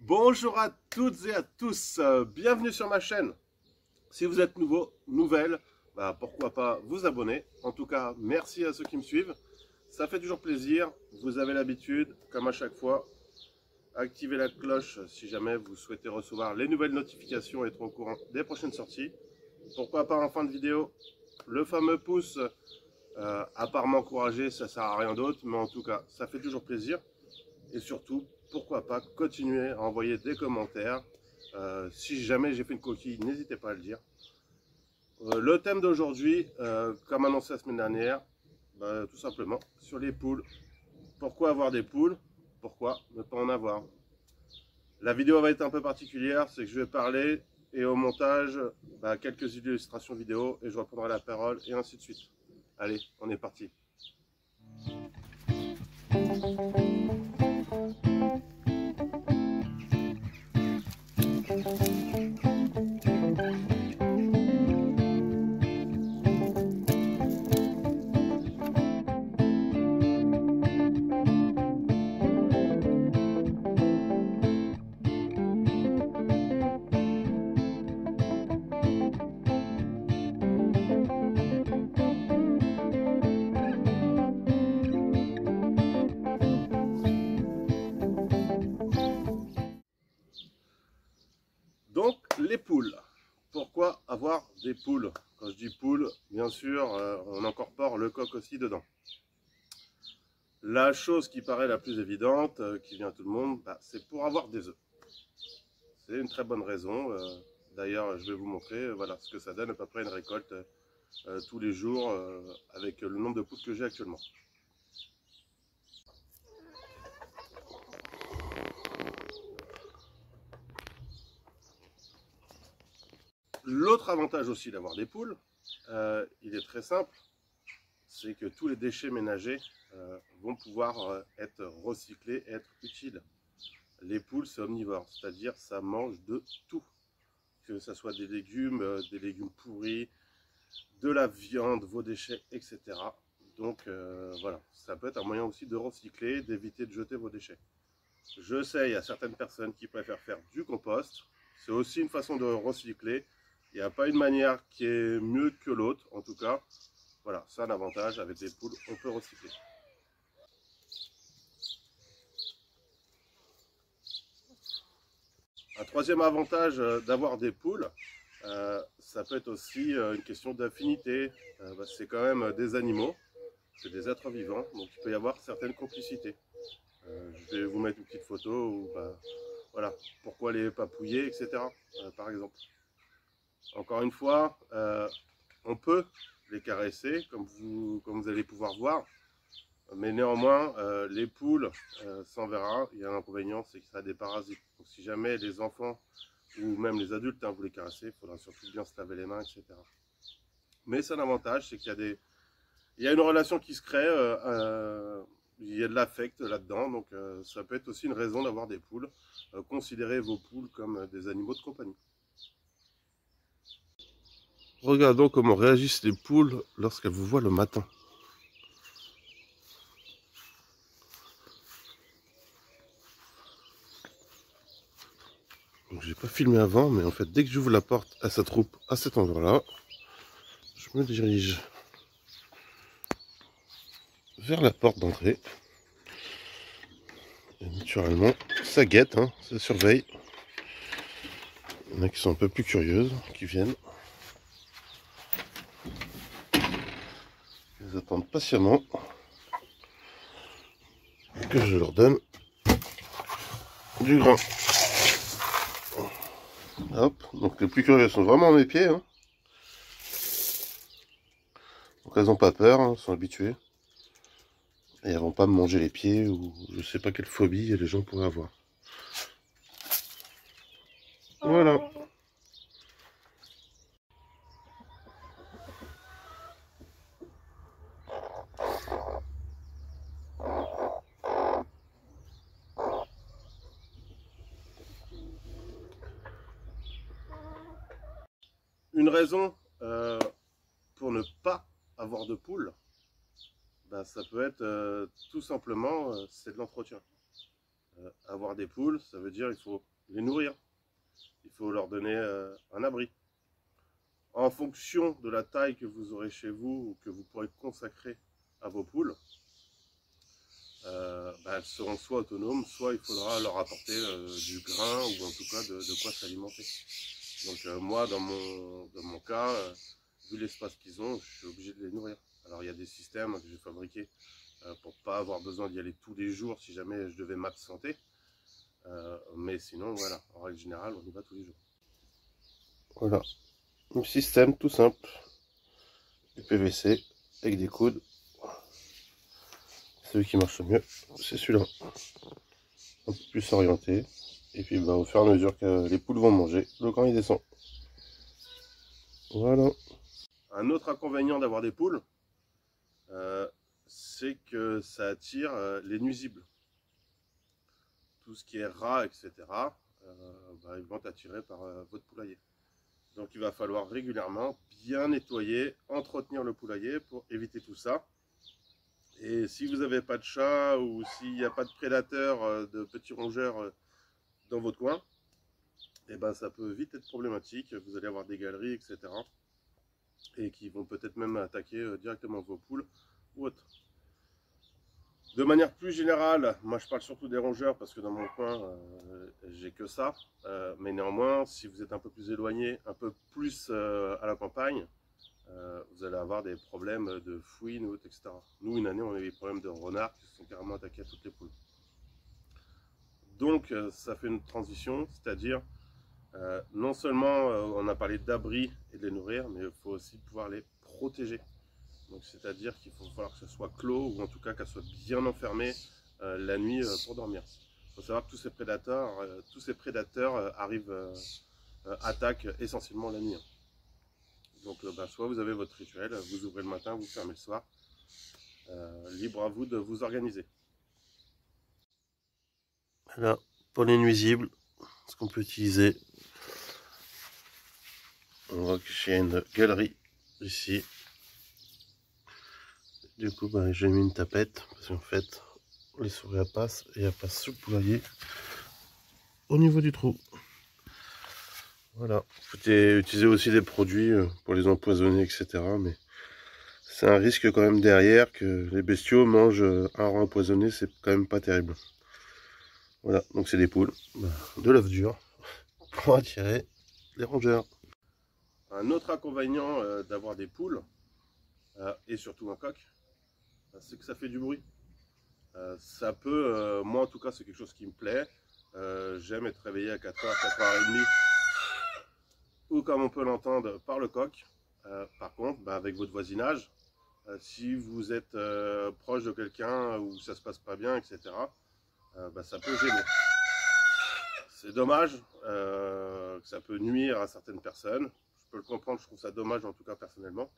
Bonjour à toutes et à tous, bienvenue sur ma chaîne. Si vous êtes nouveau, nouvelle, pourquoi pas vous abonner. En tout cas, merci à ceux qui me suivent. Ça fait toujours plaisir. Vous avez l'habitude, comme à chaque fois, activez la cloche si jamais vous souhaitez recevoir les nouvelles notifications et être au courant des prochaines sorties. Pourquoi pas en fin de vidéo, le fameux pouce, à part m'encourager, ça sert à rien d'autre, mais en tout cas, ça fait toujours plaisir. Et surtout, pourquoi pas continuer à envoyer des commentaires. Si jamais j'ai fait une coquille, n'hésitez pas à le dire. Le thème d'aujourd'hui, comme annoncé la semaine dernière, tout simplement sur les poules. Pourquoi avoir des poules? Pourquoi ne pas en avoir? La vidéo va être un peu particulière, c'est que je vais parler et au montage, quelques illustrations vidéo et je reprendrai la parole et ainsi de suite. Allez, on est parti. Donc, les poules. Pourquoi avoir des poules? Quand je dis poules, bien sûr, on incorpore le coq aussi dedans. La chose qui paraît la plus évidente, qui vient à tout le monde, c'est pour avoir des œufs. C'est une très bonne raison. D'ailleurs, je vais vous montrer voilà, ce que ça donne à peu près une récolte tous les jours avec le nombre de poules que j'ai actuellement. L'autre avantage aussi d'avoir des poules, il est très simple, c'est que tous les déchets ménagers vont pouvoir être recyclés, être utiles. Les poules, c'est omnivore, c'est-à-dire ça mange de tout, que ce soit des légumes pourris, de la viande, vos déchets, etc. Donc voilà, ça peut être un moyen aussi de recycler, d'éviter de jeter vos déchets. Je sais, il y a certaines personnes qui préfèrent faire du compost, c'est aussi une façon de recycler. Il n'y a pas une manière qui est mieux que l'autre, en tout cas. Voilà, c'est un avantage, avec des poules, on peut recycler. Un troisième avantage d'avoir des poules, ça peut être aussi une question d'affinité. C'est quand même des animaux, c'est des êtres vivants, donc il peut y avoir certaines complicités. Je vais vous mettre une petite photo où, voilà, pourquoi les papouiller, etc. Par exemple. Encore une fois, on peut les caresser, comme vous allez pouvoir voir, mais néanmoins, les poules, s'en verra, il y a un inconvénient, c'est que ça a des parasites. Donc si jamais les enfants ou même les adultes, vous les caressez, il faudra surtout bien se laver les mains, etc. Mais c'est un avantage, c'est qu'il y a une relation qui se crée, il y a de l'affect là-dedans, donc ça peut être aussi une raison d'avoir des poules. Considérez vos poules comme des animaux de compagnie. Regardons comment réagissent les poules lorsqu'elles vous voient le matin. J'ai pas filmé avant, mais en fait, dès que j'ouvre la porte à sa troupe, à cet endroit-là, je me dirige vers la porte d'entrée. Et naturellement, ça guette, ça surveille. Il y en a qui sont un peu plus curieuses, qui viennent. Ils attendent patiemment que je leur donne du grain. Hop, donc les plus curieuses sont vraiment à mes pieds. Donc elles n'ont pas peur, elles sont habituées. Et elles vont pas me manger les pieds ou je sais pas quelle phobie les gens pourraient avoir. Voilà. Une raison pour ne pas avoir de poules, ça peut être tout simplement, c'est de l'entretien. Avoir des poules, ça veut dire qu'il faut les nourrir. Il faut leur donner un abri. En fonction de la taille que vous aurez chez vous ou que vous pourrez consacrer à vos poules, elles seront soit autonomes, soit il faudra leur apporter du grain ou en tout cas de quoi s'alimenter. Donc moi, dans mon cas, vu l'espace qu'ils ont, je suis obligé de les nourrir. Alors il y a des systèmes que j'ai fabriqués pour pas avoir besoin d'y aller tous les jours si jamais je devais m'absenter. Mais sinon, voilà, en règle générale, on y va tous les jours. Voilà, un système tout simple, du PVC avec des coudes. Celui qui marche le mieux, c'est celui-là. Un peu plus orienté. Et puis au fur et à mesure que les poules vont manger, le grain il descend. Voilà. Un autre inconvénient d'avoir des poules, c'est que ça attire les nuisibles. Tout ce qui est rats, etc., ils vont être attirés par votre poulailler. Donc il va falloir régulièrement bien nettoyer, entretenir le poulailler pour éviter tout ça. Et si vous n'avez pas de chat ou s'il n'y a pas de prédateurs, de petits rongeurs dans votre coin, et ça peut vite être problématique. Vous allez avoir des galeries, etc. Et qui vont peut-être même attaquer directement vos poules ou autres. De manière plus générale, moi je parle surtout des rongeurs parce que dans mon coin, j'ai que ça. Mais néanmoins, si vous êtes un peu plus éloigné, un peu plus à la campagne, vous allez avoir des problèmes de fouines, etc. Nous, une année, on a eu des problèmes de renards qui se sont carrément attaqués à toutes les poules. Donc, ça fait une transition, c'est-à-dire, non seulement on a parlé d'abri et de les nourrir, mais il faut aussi pouvoir les protéger. Donc c'est-à-dire qu'il faut falloir que ce soit clos ou en tout cas qu'elle soit bien enfermée la nuit pour dormir. Il faut savoir que tous ces prédateurs attaquent essentiellement la nuit. Donc soit vous avez votre rituel, vous ouvrez le matin, vous fermez le soir. Libre à vous de vous organiser. Voilà, pour les nuisibles, ce qu'on peut utiliser. On voit que j'ai une galerie ici. Du coup, j'ai mis une tapette parce qu'en fait, les souris passent et elles passent sous le poulailler au niveau du trou. Voilà, vous pouvez utiliser aussi des produits pour les empoisonner, etc. Mais c'est un risque quand même derrière que les bestiaux mangent un rat empoisonné, c'est quand même pas terrible. Voilà, donc c'est des poules, de l'œuf dur pour attirer les rongeurs. Un autre inconvénient d'avoir des poules, et surtout un coq, c'est que ça fait du bruit. Ça peut, moi en tout cas c'est quelque chose qui me plaît, j'aime être réveillé à 4h, 4h30, ou comme on peut l'entendre par le coq. Par contre, avec votre voisinage, si vous êtes proche de quelqu'un où ça se passe pas bien, etc., ça peut gêner. C'est dommage, que ça peut nuire à certaines personnes. Je peux le comprendre, je trouve ça dommage en tout cas personnellement.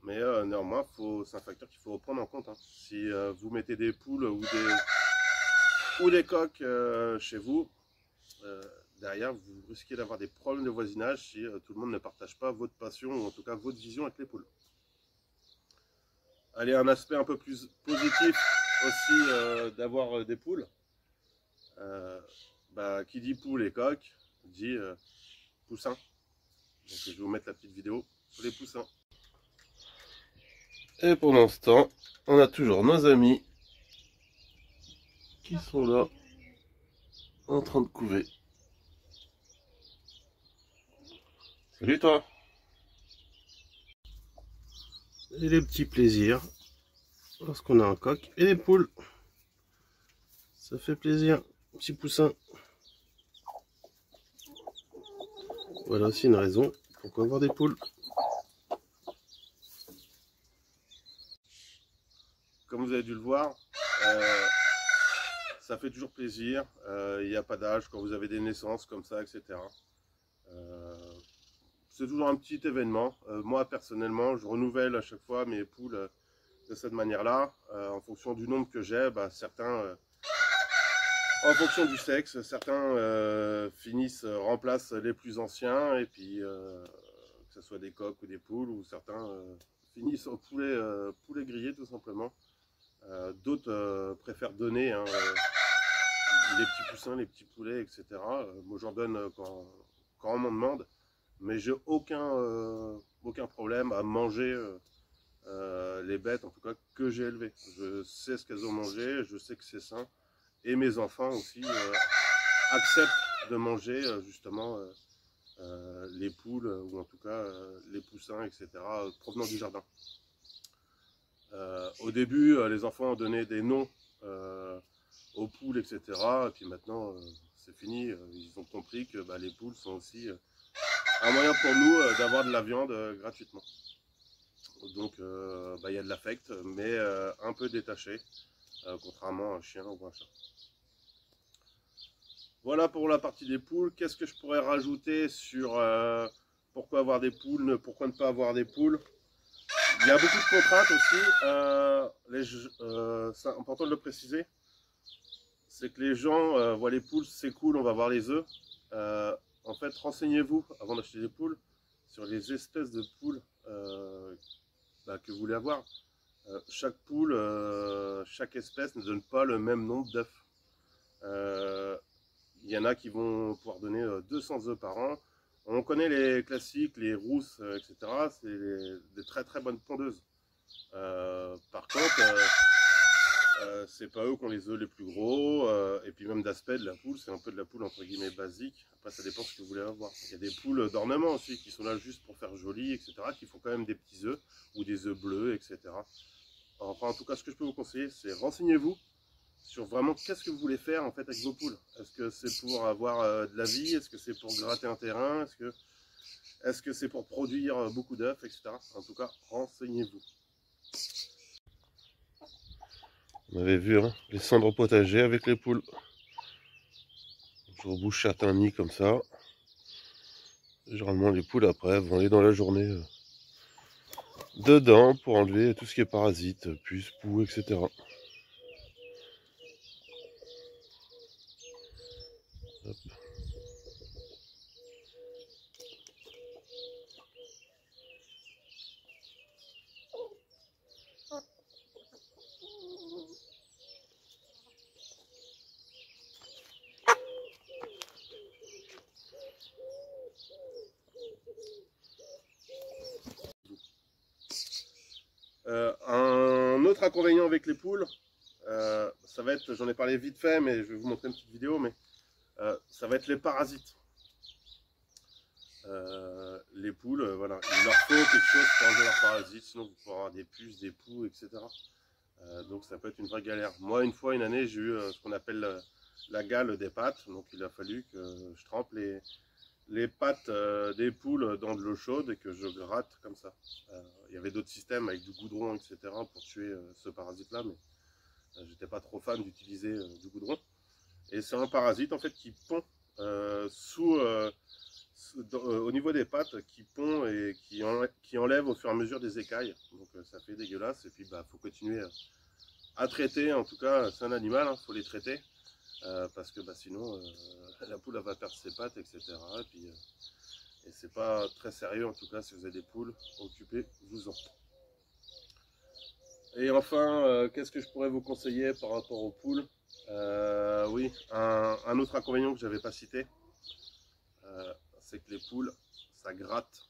Mais néanmoins, c'est un facteur qu'il faut prendre en compte. Si vous mettez des poules ou des coqs chez vous, derrière, vous risquez d'avoir des problèmes de voisinage si tout le monde ne partage pas votre passion ou en tout cas votre vision avec les poules. Allez, un aspect un peu plus positif aussi d'avoir des poules. Qui dit poule et coq dit poussin. Donc je vais vous mettre la petite vidéo sur les poussins. Et pendant ce temps, on a toujours nos amis qui sont là en train de couver. Salut toi! Et les petits plaisirs lorsqu'on a un coq et des poules. Ça fait plaisir, petit poussin. Voilà aussi une raison pourquoi avoir des poules. Comme vous avez dû le voir, ça fait toujours plaisir. Il n'y a pas d'âge quand vous avez des naissances comme ça, etc. C'est toujours un petit événement. Moi personnellement, je renouvelle à chaque fois mes poules de cette manière-là. En fonction du nombre que j'ai, certains, en fonction du sexe, certains remplacent les plus anciens, et puis que ce soit des coqs ou des poules, ou certains finissent au poulet grillé tout simplement. D'autres préfèrent donner les petits poussins, les petits poulets, etc. Moi j'en donne quand on m'en demande, mais j'ai aucun problème à manger les bêtes, en tout cas que j'ai élevées. Je sais ce qu'elles ont mangé, je sais que c'est sain, et mes enfants aussi acceptent de manger justement les poules, ou en tout cas les poussins, etc., provenant du jardin. Au début, les enfants ont donné des noms aux poules, etc. Et puis maintenant, c'est fini. Ils ont compris que les poules sont aussi un moyen pour nous d'avoir de la viande gratuitement. Donc, il y a de l'affect, mais un peu détaché, contrairement à un chien ou un chat. Voilà pour la partie des poules. Qu'est-ce que je pourrais rajouter sur pourquoi avoir des poules, pourquoi ne pas avoir des poules? Il y a beaucoup de contraintes aussi. C'est important de le préciser. C'est que les gens voient les poules, c'est cool, on va voir les œufs. En fait, renseignez-vous avant d'acheter des poules sur les espèces de poules que vous voulez avoir. Chaque poule, chaque espèce ne donne pas le même nombre d'œufs. Il y en a qui vont pouvoir donner 200 œufs par an. On connaît les classiques, les rousses, etc. C'est des très très bonnes pondeuses. Par contre, c'est pas eux qui ont les œufs les plus gros. Et puis même d'aspect de la poule, c'est un peu de la poule entre guillemets basique. Après, ça dépend ce que vous voulez avoir. Il y a des poules d'ornement aussi qui sont là juste pour faire joli, etc. Qui font quand même des petits œufs ou des œufs bleus, etc. Enfin, en tout cas, ce que je peux vous conseiller, c'est renseignez-vous sur vraiment qu'est-ce que vous voulez faire en fait avec vos poules. Est-ce que c'est pour avoir de la vie? Est-ce que c'est pour gratter un terrain? Est-ce que c'est pour produire beaucoup d'œufs, etc. En tout cas, renseignez-vous. On avait vu les cendres potagers avec les poules. Je rebouche certains nids comme ça. Généralement, les poules après vont aller dans la journée dedans pour enlever tout ce qui est parasites, puces, poux, etc. Hop. Un autre inconvénient avec les poules, ça va être, j'en ai parlé vite fait, mais je vais vous montrer une petite vidéo, mais ça va être les parasites. Les poules, voilà, il leur faut quelque chose pour enlever leurs parasites, sinon vous pouvez avoir des puces, des poux, etc. Donc ça peut être une vraie galère. Moi, une fois, une année, j'ai eu ce qu'on appelle la gale des pattes, donc il a fallu que je trempe les pattes des poules dans de l'eau chaude et que je gratte comme ça. Il y avait d'autres systèmes avec du goudron, etc. pour tuer ce parasite-là, mais j'étais pas trop fan d'utiliser du goudron. Et c'est un parasite en fait qui pond au niveau des pattes, qui pond et qui enlève au fur et à mesure des écailles. Donc ça fait dégueulasse et puis faut continuer à traiter. En tout cas, c'est un animal, faut les traiter. Parce que sinon la poule va perdre ses pattes, etc. Et c'est pas très sérieux en tout cas si vous avez des poules, occupez-vous-en. Et enfin, qu'est-ce que je pourrais vous conseiller par rapport aux poules? Oui, un autre inconvénient que j'avais pas cité, c'est que les poules, ça gratte.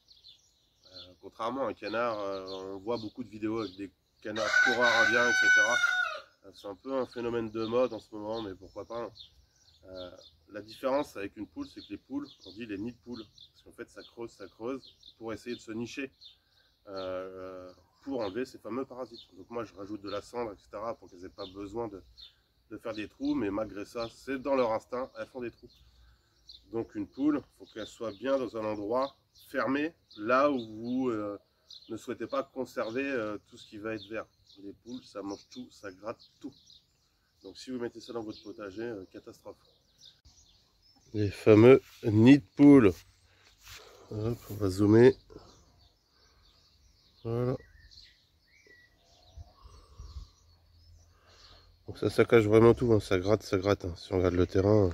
Contrairement à un canard, on voit beaucoup de vidéos avec des canards coureurs indiens, etc. C'est un peu un phénomène de mode en ce moment, mais pourquoi pas. La différence avec une poule, c'est que les poules, on dit les nids de poules, parce qu'en fait ça creuse pour essayer de se nicher, pour enlever ces fameux parasites. Donc moi je rajoute de la cendre, etc. pour qu'elles n'aient pas besoin de faire des trous, mais malgré ça, c'est dans leur instinct, elles font des trous. Donc une poule, il faut qu'elle soit bien dans un endroit fermé, là où vous ne souhaitez pas conserver tout ce qui va être vert. Les poules, ça mange tout, ça gratte tout. Donc si vous mettez ça dans votre potager, catastrophe. Les fameux nids de poules. Hop, on va zoomer. Voilà. Donc ça cache vraiment tout, hein. Ça gratte, ça gratte. Hein. Si on regarde le terrain,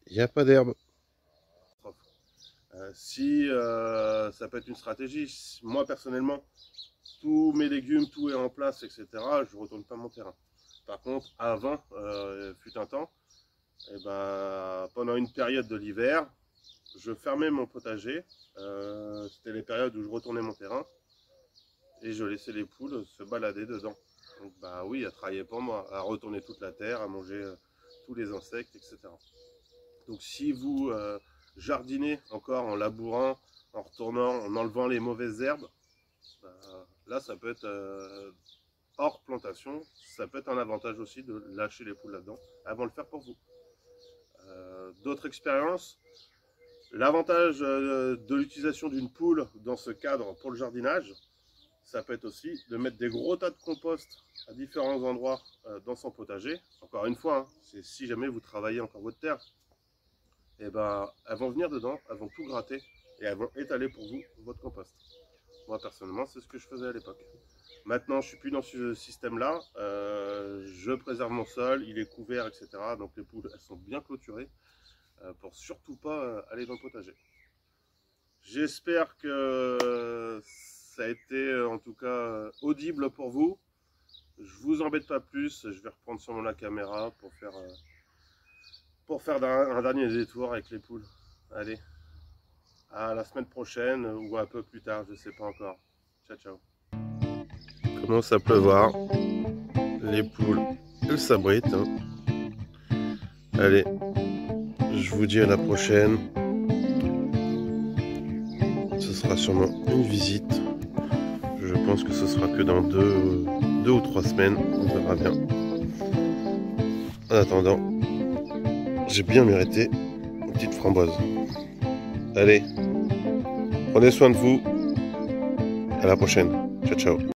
il n'y a pas d'herbe. Ça peut être une stratégie, moi personnellement, tous mes légumes, tout est en place, etc., je ne retourne pas mon terrain. Par contre, avant, fut un temps, et pendant une période de l'hiver, je fermais mon potager. C'était les périodes où je retournais mon terrain et je laissais les poules se balader dedans. Donc oui, elles travaillaient pour moi, à retourner toute la terre, à manger tous les insectes, etc. Donc si vous jardinez encore en labourant, en retournant, en enlevant les mauvaises herbes, là ça peut être hors plantation, ça peut être un avantage aussi de lâcher les poules là-dedans. Elles vont le faire pour vous. D'autres expériences, l'avantage de l'utilisation d'une poule dans ce cadre pour le jardinage, ça peut être aussi de mettre des gros tas de compost à différents endroits dans son potager. Encore une fois, c'est si jamais vous travaillez encore votre terre, elles vont venir dedans, elles vont tout gratter et elles vont étaler pour vous votre compost. Moi personnellement, c'est ce que je faisais à l'époque. Maintenant, je suis plus dans ce système-là. Je préserve mon sol, il est couvert, etc. Donc les poules, elles sont bien clôturées pour surtout pas aller dans le potager. J'espère que ça a été en tout cas audible pour vous. Je vous embête pas plus. Je vais reprendre la caméra pour faire un dernier détour avec les poules. Allez, à la semaine prochaine ou un peu plus tard, je sais pas encore. Ciao, ciao. Commence à pleuvoir. Les poules, elles s'abritent. Allez, je vous dis à la prochaine. Ce sera sûrement une visite. Je pense que ce sera que dans 2 ou 3 semaines. On verra bien. En attendant, j'ai bien mérité une petite framboise. Allez, prenez soin de vous. À la prochaine. Ciao, ciao.